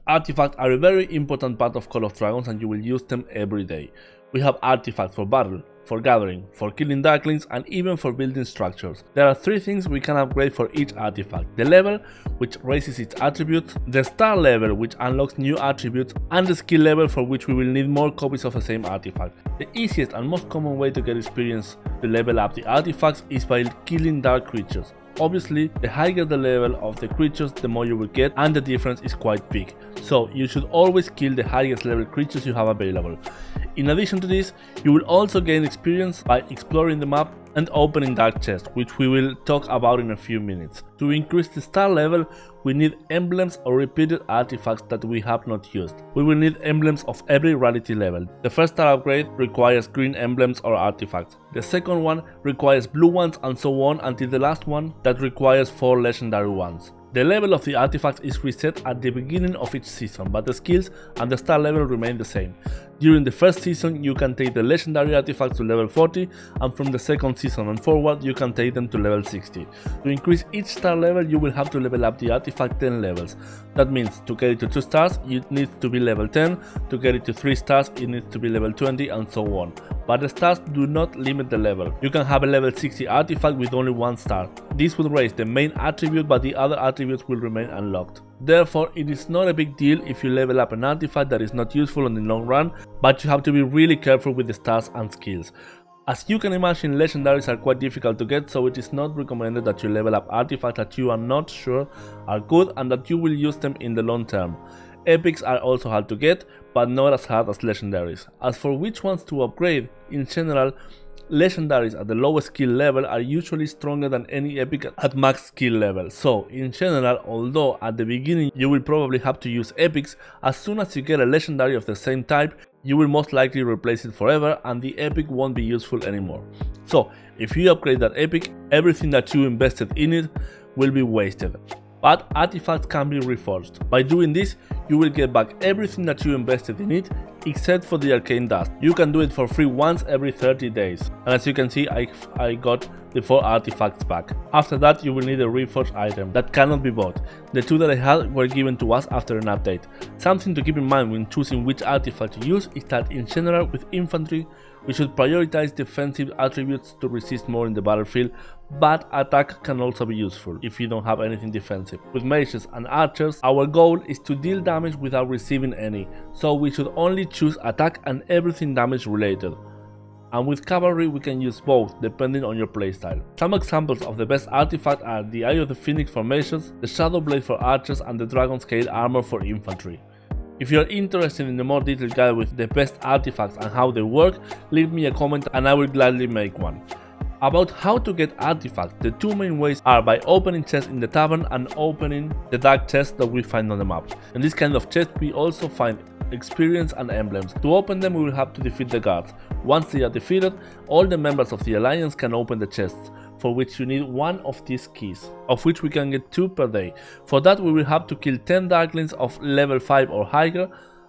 Artifacts are a very important part of Call of Dragons and you will use them every day. We have artifacts for battle, for gathering, for killing darklings, and even for building structures. There are 3 things we can upgrade for each artifact: the level, which raises its attributes, the star level, which unlocks new attributes, and the skill level, for which we will need more copies of the same artifact. The easiest and most common way to get experience to level up the artifacts is by killing dark creatures. Obviously, the higher the level of the creatures, the more you will get, and the difference is quite big. So you should always kill the highest level creatures you have available. In addition to this, you will also gain experience by exploring the map and opening dark chests, which we will talk about in a few minutes. To increase the star level, we need emblems or repeated artifacts that we have not used. We will need emblems of every rarity level. The first star upgrade requires green emblems or artifacts. The second one requires blue ones, and so on until the last one that requires 4 legendary ones. The level of the artifacts is reset at the beginning of each season, but the skills and the star level remain the same. During the first season you can take the legendary artifacts to level 40, and from the second season and forward you can take them to level 60. To increase each star level you will have to level up the artifact 10 levels. That means to get it to 2 stars it needs to be level 10, to get it to 3 stars it needs to be level 20, and so on. But the stars do not limit the level. You can have a level 60 artifact with only 1 star. This will raise the main attribute, but the other attributes will remain unlocked. Therefore, it is not a big deal if you level up an artifact that is not useful in the long run, but you have to be really careful with the stars and skills. As you can imagine, legendaries are quite difficult to get, so it is not recommended that you level up artifacts that you are not sure are good and that you will use them in the long term. Epics are also hard to get, but not as hard as legendaries. As for which ones to upgrade, in general, legendaries at the lowest skill level are usually stronger than any epic at max skill level. So, in general, although at the beginning you will probably have to use epics, as soon as you get a legendary of the same type, you will most likely replace it forever and the epic won't be useful anymore. So, if you upgrade that epic, everything that you invested in it will be wasted. But artifacts can be reforged. By doing this, you will get back everything that you invested in it, except for the arcane dust. You can do it for free once every 30 days. And as you can see, I got the 4 artifacts back. After that, you will need a reforged item that cannot be bought. The 2 that I had were given to us after an update. Something to keep in mind when choosing which artifact to use is that in general with infantry, we should prioritize defensive attributes to resist more in the battlefield, but attack can also be useful if you don't have anything defensive. With mages and archers, our goal is to deal damage without receiving any, so we should only choose attack and everything damage related. And with cavalry we can use both, depending on your playstyle. Some examples of the best artifacts are the Eye of the Phoenix for mages, the Shadow Blade for archers, and the Dragon Scale Armor for infantry. If you are interested in a more detailed guide with the best artifacts and how they work, leave me a comment and I will gladly make one. About how to get artifacts, the 2 main ways are by opening chests in the tavern and opening the dark chests that we find on the map. In this kind of chest we also find experience and emblems. To open them we will have to defeat the guards. Once they are defeated, all the members of the alliance can open the chests, for which you need 1 of these keys, of which we can get 2 per day. For that we will have to kill 10 darklings of level 5 or higher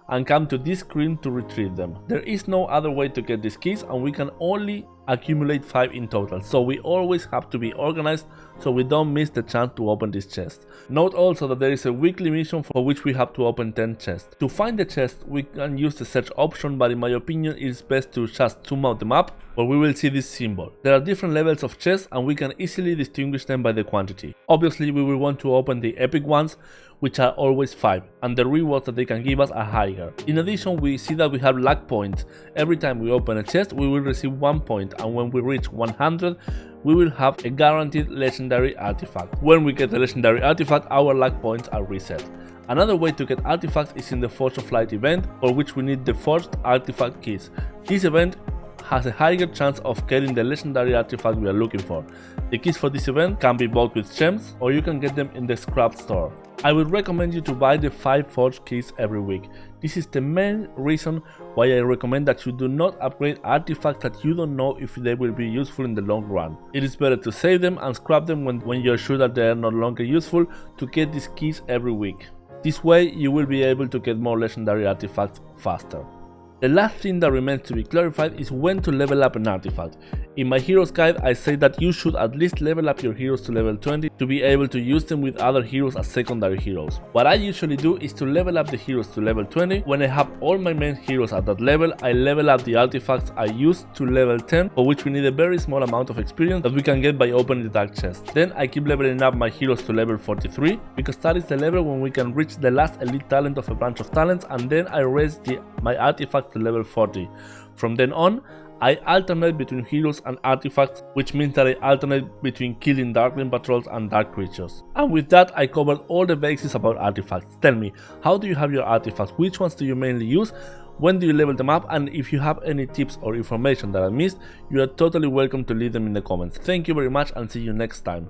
and come to this screen to retrieve them. There is no other way to get these keys and we can only accumulate 5 in total, so we always have to be organized so we don't miss the chance to open this chest. Note also that there is a weekly mission for which we have to open 10 chests. To find the chest we can use the search option, but in my opinion it is best to just zoom out the map where we will see this symbol. There are different levels of chests and we can easily distinguish them by the quantity. Obviously we will want to open the epic ones, which are always 5, and the rewards that they can give us are higher. In addition, we see that we have luck points. Every time we open a chest we will receive 1 point, and when we reach 100 we will have a guaranteed legendary artifact. When we get a legendary artifact our luck points are reset. Another way to get artifacts is in the Forge of Light event, for which we need the forged artifact keys. This event has a higher chance of getting the legendary artifact we are looking for. The keys for this event can be bought with gems, or you can get them in the scrap store. I would recommend you to buy the 5 forged keys every week. This is the main reason why I recommend that you do not upgrade artifacts that you don't know if they will be useful in the long run. It is better to save them and scrap them when you are sure that they are no longer useful, to get these keys every week. This way you will be able to get more legendary artifacts faster. The last thing that remains to be clarified is when to level up an artifact. In my heroes guide I say that you should at least level up your heroes to level 20 to be able to use them with other heroes as secondary heroes. What I usually do is to level up the heroes to level 20. When I have all my main heroes at that level, I level up the artifacts I use to level 10, for which we need a very small amount of experience that we can get by opening the dark chest. Then I keep leveling up my heroes to level 43, because that is the level when we can reach the last elite talent of a branch of talents, and then I raise my artifacts to level 40. From then on, I alternate between heroes and artifacts, which means that I alternate between killing Darkling patrols and dark creatures. And with that, I covered all the basics about artifacts. Tell me, how do you have your artifacts? Which ones do you mainly use? When do you level them up? And if you have any tips or information that I missed, you are totally welcome to leave them in the comments. Thank you very much and see you next time.